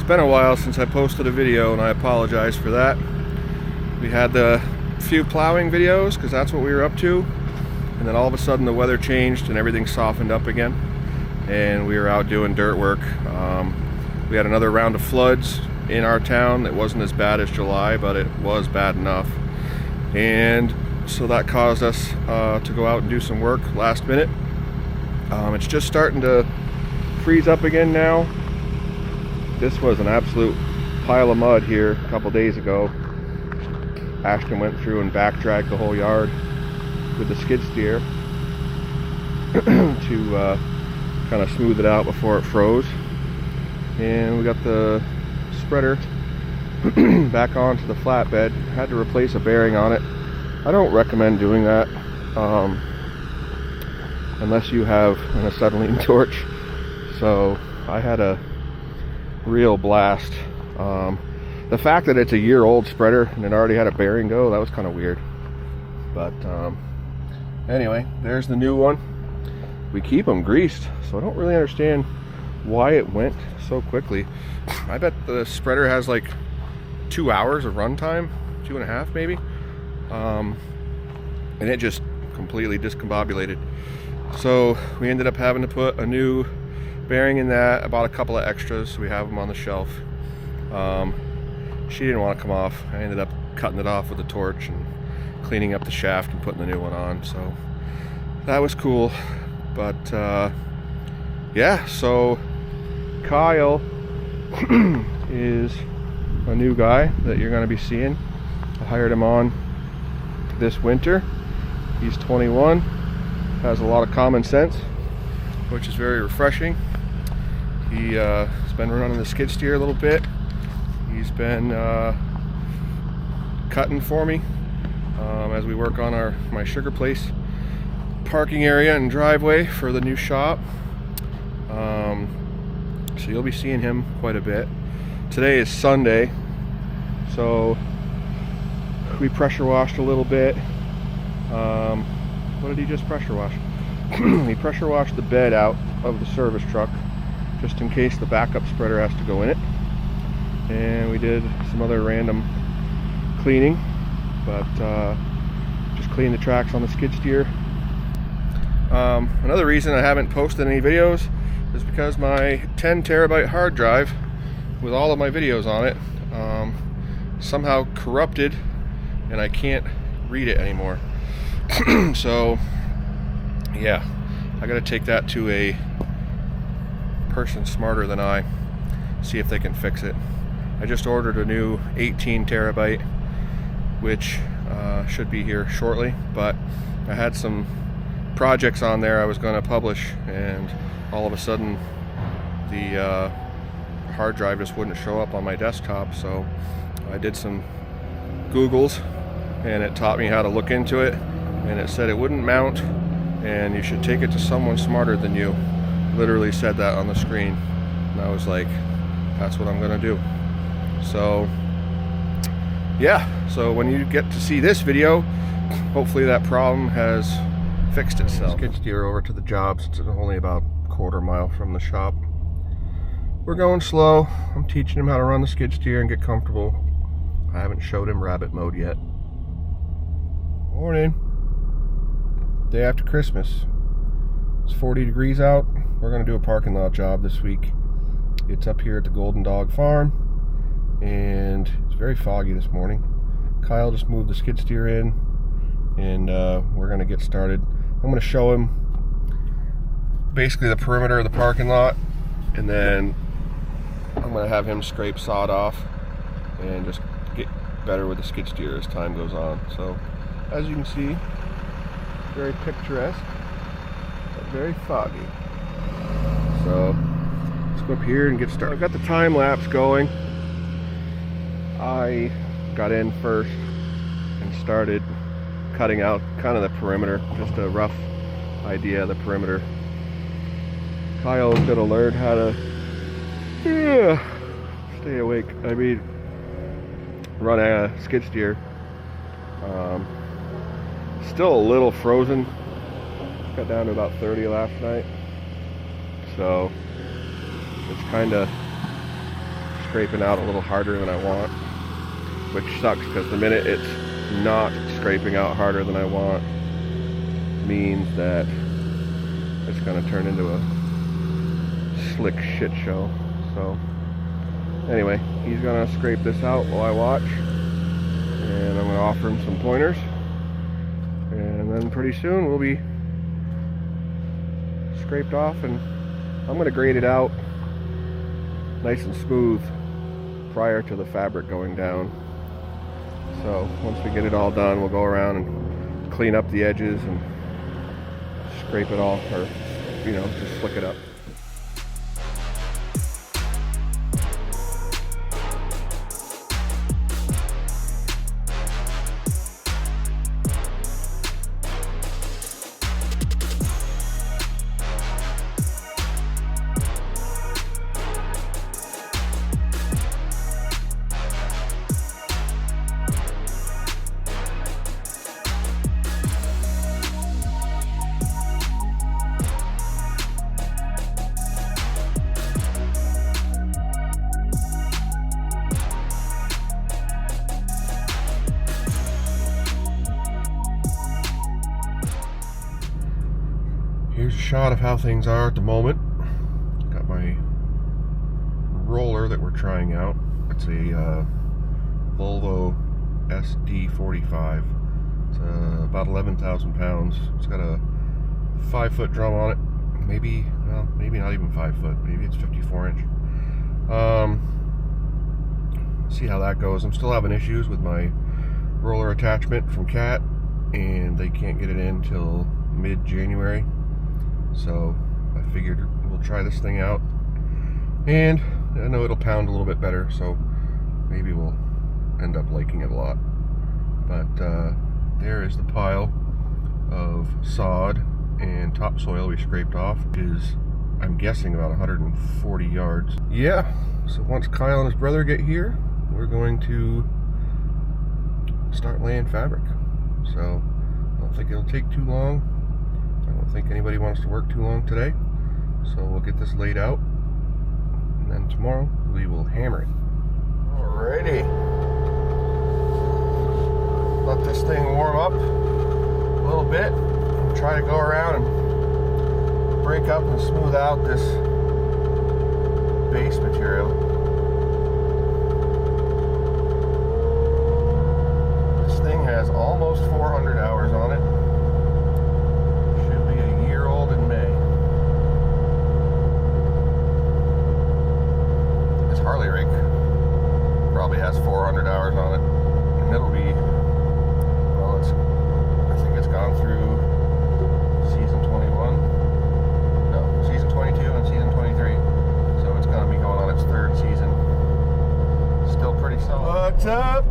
been a while since I posted a video, and I apologize for that. We had the few plowing videos because that's what we were up to, and then all of a sudden the weather changed and everything softened up again, and we were out doing dirt work. We had another round of floods in our town. It wasn't as bad as July, but it was bad enough, and so that caused us to go out and do some work last minute. It's just starting to freeze up again now. This was an absolute pile of mud here a couple days ago. Ashton went through and back dragged the whole yard with the skid steer to kind of smooth it out before it froze. And we got the spreader back onto the flatbed. Had to replace a bearing on it. I don't recommend doing that unless you have an acetylene torch. So I had a real blast. The fact that it's a year-old spreader and it already had a bearing go, that was kind of weird. But anyway, there's the new one. We keep them greased, so I don't really understand why it went so quickly. I bet the spreader has like 2 hours of runtime, 2.5 maybe, and it just completely discombobulated. So we ended up having to put a new bearing in that. I bought a couple of extras, so we have them on the shelf. She didn't want to come off. I ended up cutting it off with a torch and cleaning up the shaft and putting the new one on, so that was cool. But yeah, so Kyle is a new guy that you're going to be seeing. I hired him on this winter. He's 21, has a lot of common sense, which is very refreshing. He has been running the skid steer a little bit. He's been cutting for me as we work on my sugar place parking area and driveway for the new shop. So you'll be seeing him quite a bit. Today is Sunday, so we pressure washed a little bit. What did he just pressure wash? He pressure washed the bed out of the service truck just in case the backup spreader has to go in it. And we did some other random cleaning, but just cleaned the tracks on the skid steer. Another reason I haven't posted any videos is because my 10 terabyte hard drive with all of my videos on it somehow corrupted and I can't read it anymore. So yeah, I gotta take that to a person smarter than I, see if they can fix it. I just ordered a new 18 terabyte, which should be here shortly, but I had some projects on there I was going to publish, and all of a sudden the hard drive just wouldn't show up on my desktop. So I did some Googles and it taught me how to look into it, and it said it wouldn't mount and you should take it to someone smarter than you. Literally said that on the screen, and I was like, that's what I'm gonna do. So yeah, so when you get to see this video, hopefully that problem has fixed itself. Skid steer over to the job since it's only about a quarter mile from the shop. We're going slow. I'm teaching him how to run the skid steer and get comfortable. I haven't showed him rabbit mode yet. Morning. Day after Christmas. It's 40 degrees out. We're gonna do a parking lot job this week. It's up here at the Golden Dog Farm, and it's very foggy this morning. Kyle just moved the skid steer in, and we're gonna get started. I'm gonna show him basically the perimeter of the parking lot, and then I'm gonna have him scrape sod off and just get better with the skid steer as time goes on. So as you can see, very picturesque, but very foggy. So let's go up here and get started. I've got the time lapse going. I got in first and started cutting out kind of the perimeter, just a rough idea of the perimeter. Kyle's gonna learn how to stay awake. I mean, run a skid steer. Still a little frozen. Got down to about 30 last night, so it's kind of scraping out a little harder than I want, which sucks because the minute it's not scraping out harder than I want means that it's going to turn into a slick shit show. So anyway, he's going to scrape this out while I watch, and I'm going to offer him some pointers, and then pretty soon we'll be scraped off, and I'm going to grade it out nice and smooth prior to the fabric going down. So once we get it all done, we'll go around and clean up the edges and scrape it off, or you know, just slick it up. Here's a shot of how things are at the moment. Got my roller that we're trying out. It's a Volvo SD45. It's about 11,000 pounds. It's got a 5-foot drum on it. Maybe, well, maybe not even 5 foot. Maybe it's 54 inch. See how that goes. I'm still having issues with my roller attachment from Cat, and they can't get it in till mid-January. So I figured we'll try this thing out, and I know it'll pound a little bit better, so maybe we'll end up liking it a lot. But there is the pile of sod and topsoil we scraped off, which is, I'm guessing, about 140 yards. Yeah, so once Kyle and his brother get here, we're going to start laying fabric. So I don't think it'll take too long. I don't think anybody wants to work too long today, so we'll get this laid out, and then tomorrow we will hammer it. Alrighty, let this thing warm up a little bit, and try to go around and break up and smooth out this base material. This thing has almost 400 hours on it. Harley rig probably has 400 hours on it, and it'll be, well, I think it's gone through season 21, no, season 22 and season 23, so it's going to be going on its 3rd season. Still pretty solid. What's up?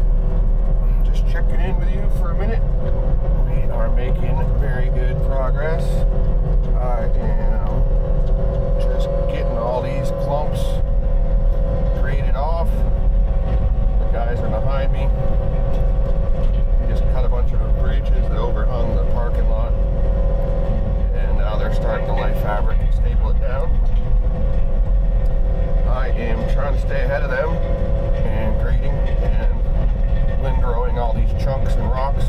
Just checking in with you for a minute. We are making very good progress. I am just getting all these clumps graded off. The guys are behind me. We just cut a bunch of bridges that overhung the parking lot, and now they're starting to lay fabric and staple it down. I am trying to stay ahead of them and grading and windrowing all these chunks and rocks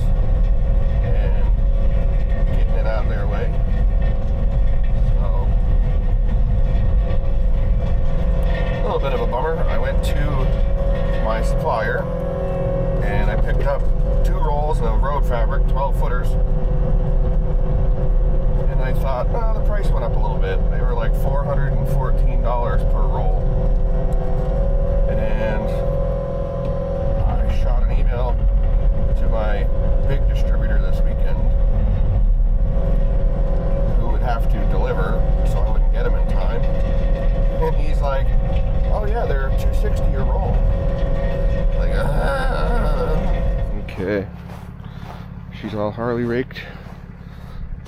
and getting it out of their way. A little bit of a bummer. I went to my supplier and I picked up 2 rolls of road fabric, 12 footers, and I thought, oh, the price went up a little bit. They were like $414 per roll, and I shot an email to my big distributor this weekend who would have to deliver, so I wouldn't get them in time, and he's like, oh yeah, they're $260 a roll. Like, Okay. She's all Harley raked.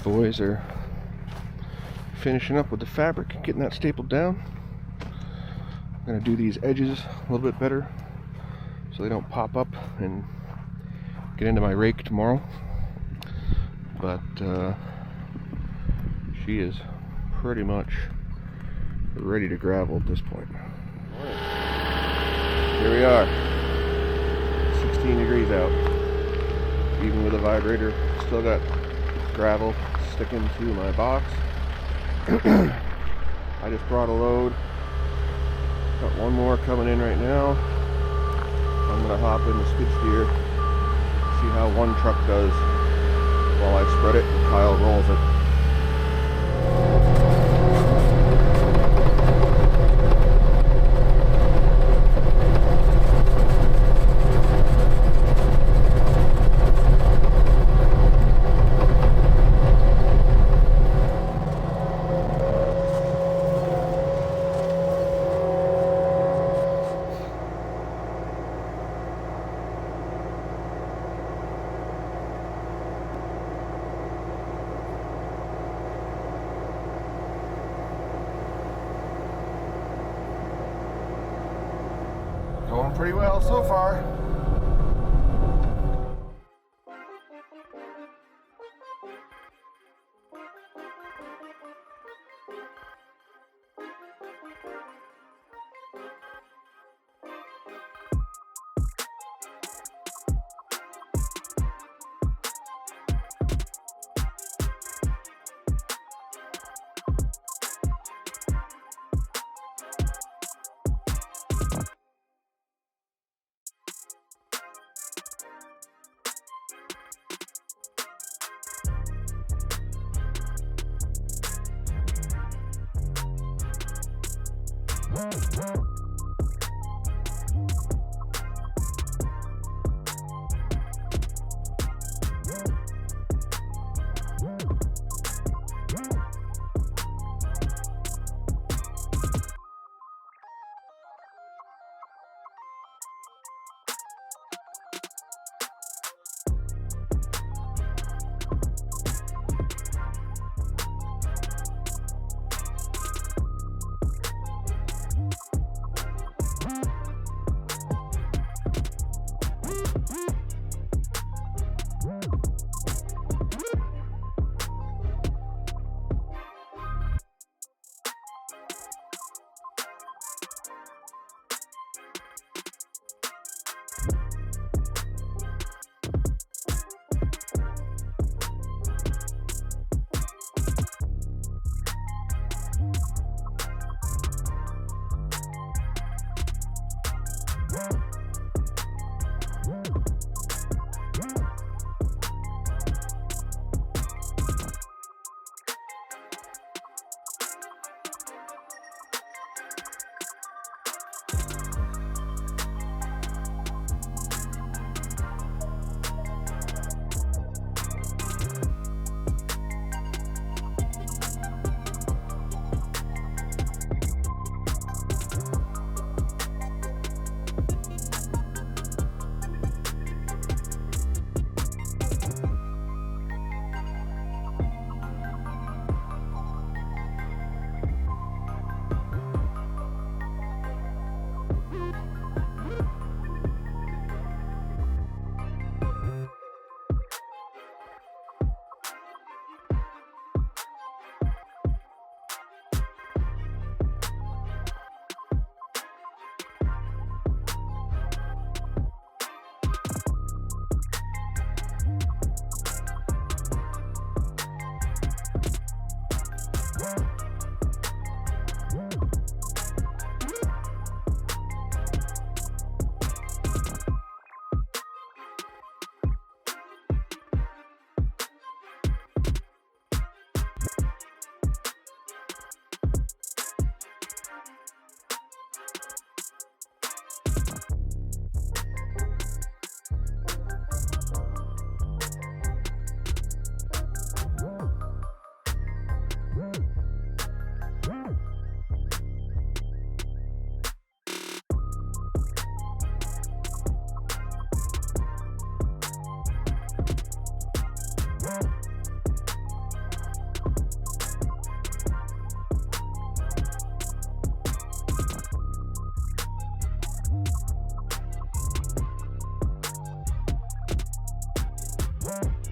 Boys are finishing up with the fabric and getting that stapled down. I'm going to do these edges a little bit better so they don't pop up and get into my rake tomorrow. But she is pretty much ready to gravel at this point. Here we are, 16 degrees out. Even with a vibrator, still got gravel sticking to my box. I just brought a load. Got one more coming in right now. I'm gonna hop in the skid steer, see how one truck does while I spread it and Kyle rolls it. Going pretty well so far. Bye.